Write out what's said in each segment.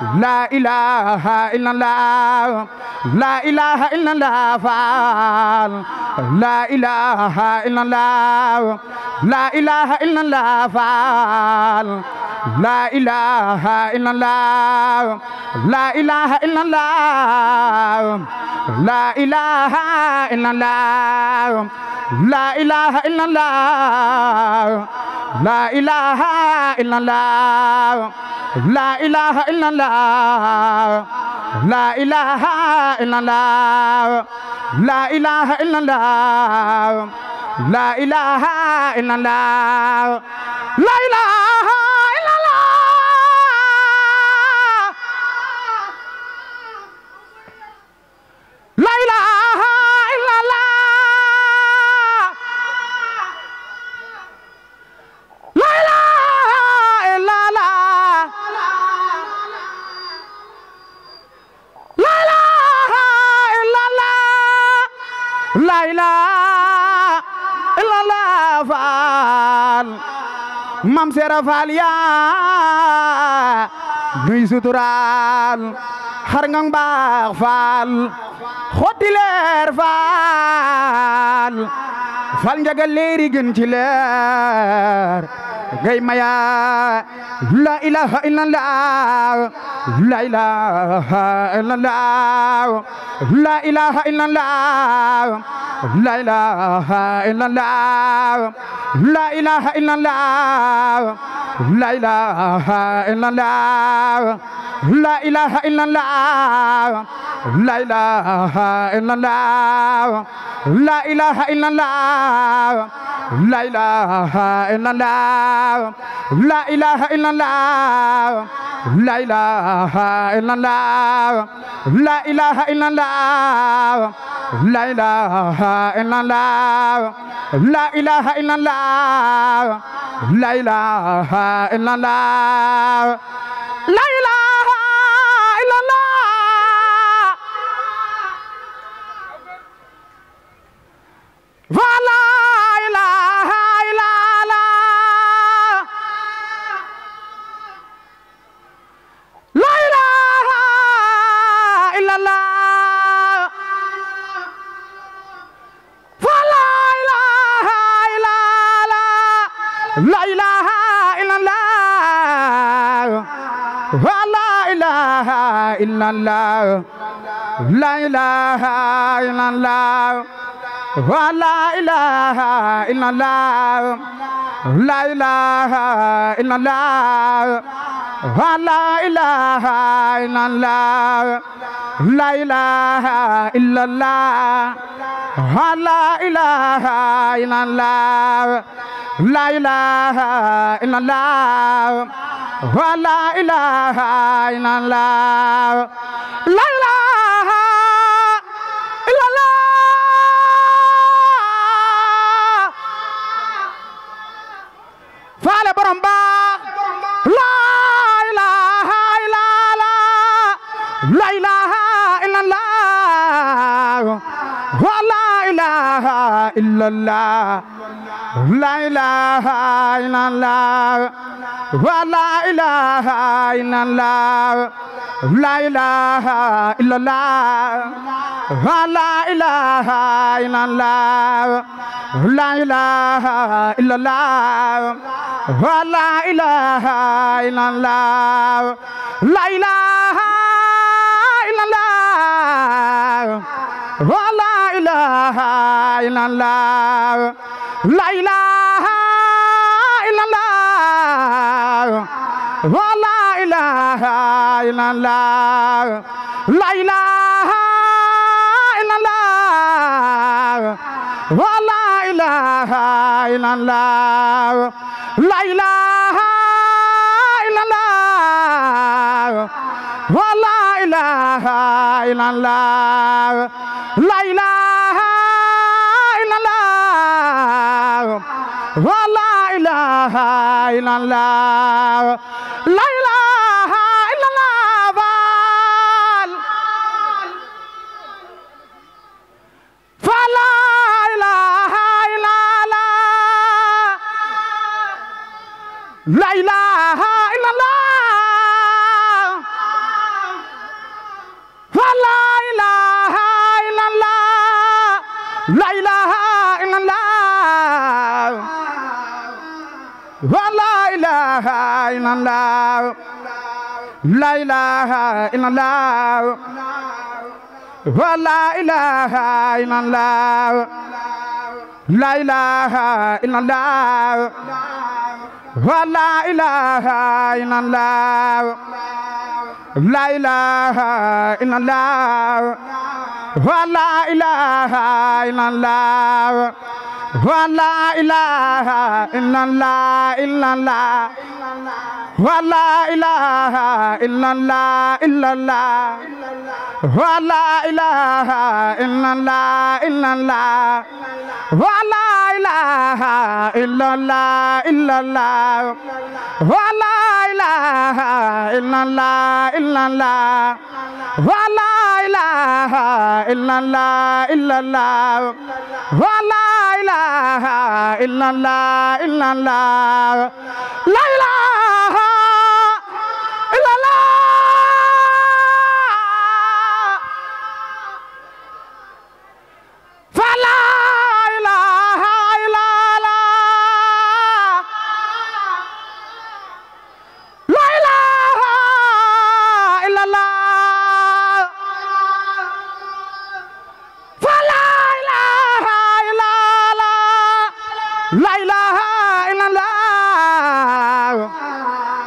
لا إله إلا الله لا إله إلا الله فعل لا إله إلا الله لا إله إلا الله فعل لا إله إلا الله لا إله إلا الله لا إله إلا الله لا إله إلا الله لا إله إلا الله لا إله إلا الله لا إله إلا الله لا إله إلا الله لا إله إلا الله لا إله إلا الله لا إله إلا الله لا إله إلا الله لا إله إلا الله لا إله إلا الله فعل Mam Sera Fall yaa nuy suturaal xar nga baax Fall xotti leer Fall Fall njaga leeri gën ci leer ngay maya la ilaha illallah la ilaha illallah la ilaha illallah la ilaha illallah la ilaha illallah la ilaha illallah la ilaha illallah la ilaha illallah la ilaha illallah la ilaha illallah la ilaha illallah la ilaha illallah la ilaha illallah la ilaha illallah la ilaha illallah la ilaha illallah la ilaha illallah wa la ilaha illallah la ilaha illallah wa la ilaha illallah la ilaha illallah wa la ilaha illallah la ilaha illallah wa la ilaha illallah la ilaha illallah wa la ilaha illallah la ilaha illallah wa la ilaha illallah la ilaha illallah wa la ilaha illallah la ilaha illallah faale borom baax la ilaha illallah la ilaha illallah wa la ilaha illallah la ilaha illallah wa la ilaha illallah la ilaha illallah wa la ilaha illallah la ilaha illallah wa la ilaha illallah la ilaha illallah wa la ilaha illallah la ilaha illallah wa la ilaha illallah la ilaha illallah wa la ilaha illallah la ilaha illallah wa la ilaha illallah la ilaha illallah wa la ilaha illallah la ilaha illallah fa la ilaha illallah la ilaha illallah لا إله إلا الله ولا إله إلا الله لا إله إلا الله ولا إله إلا الله لا إله إلا الله ولا إله إلا الله ولا إله إلا الله إلا الله ولا إله إلا الله إلا الله ولا إله إلا الله إلا الله ولا إله إلا الله إلا الله ولا إله إلا الله إلا الله ولا إله إلا الله إلا الله ولا إله إلا الله إلا الله لا إله إلا الله فلا إله إلا الله لا إله إلا الله فلا إله إلا الله لا إله إلا الله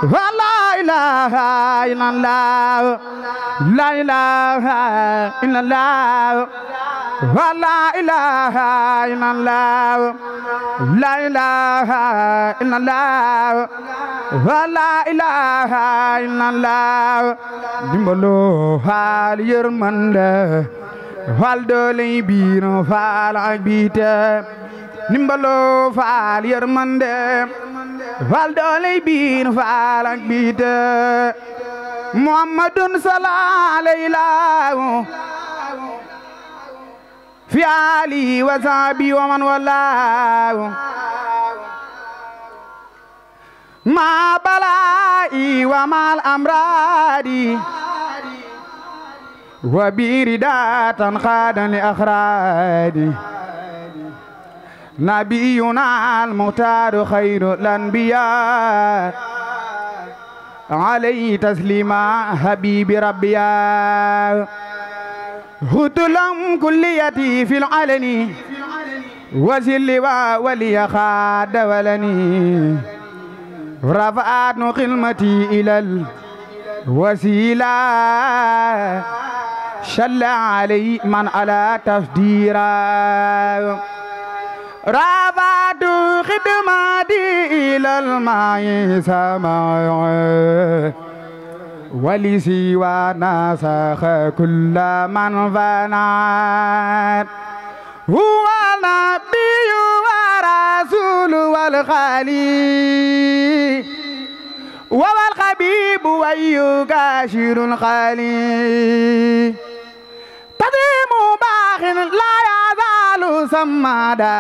ولا إله إلا الله لا إله إلا الله ولا إله إلا الله لا إله إلا الله ولا إله إلا الله dimbalu faal yërmande faal doole biir faal ak biite dimbalu faal yërmande faal doole biir faal ak biite Muhammadun sallallahu alayhi في آله وصحبه ومن والاه مع بلائي ومع الأمراض وبرداة خادا لأخرادي نبينا المختار خير الأنبياء عليه تسليما حبيب ربيا هتلم كليتي في العلن وزل ولي خاد ولني رفعت قلمتي إلى الوسيلة شل علي من على تفديرا رفعت خدمتي إلى الماء سماع ولسوى ناسخ كل من فنات هو النبي ورسول والخليل والخبيب ويكاشر الخليل تديم باخ لا يزال سمادا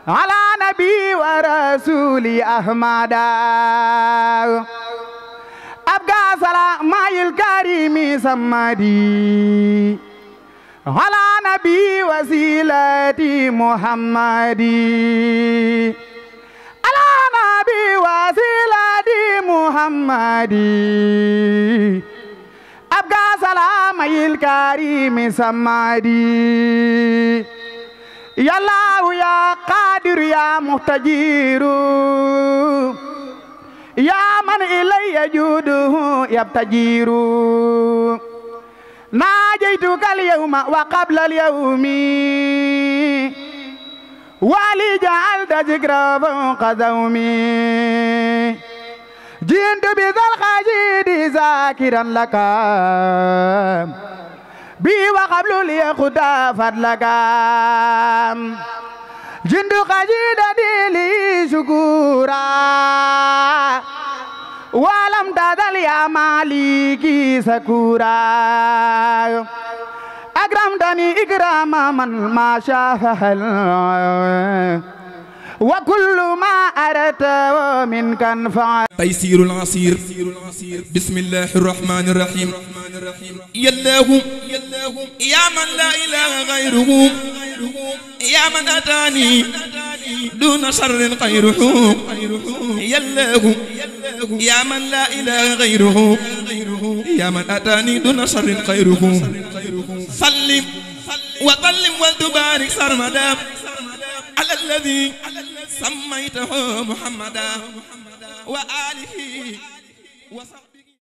على نبي ورسول أحمدا أبقى سلام الكريم سمدي على نبي وسيلتي محمدي على نبي وسيلتي محمدي أبقى سلام الكريم سمدي يا الله يا قادر يا مقتدر يا من إلي جوده يبتجير ناجيتك اليوم وقبل اليوم ولي جعلت ذكرى فوق ذومي جئت بذا الخجيد ذاكرا لك بي وقبل ليخدى فضلك جند خجيدتي لي شكورا ولم تزل يا مالكي سكورا أكرمتني إكرام من ما شاء وكل ما أردت منك انفع. تيسير العسير بسم الله الرحمن الرحيم. يا الله يا من لا إله غيره يا من أتاني دون شر غيره. يا الله يا من لا إله غيره يا من أتاني دون شر خيره سلم وسلم وتبارك سرمدا على الذي سميته محمدا وآله وصحبه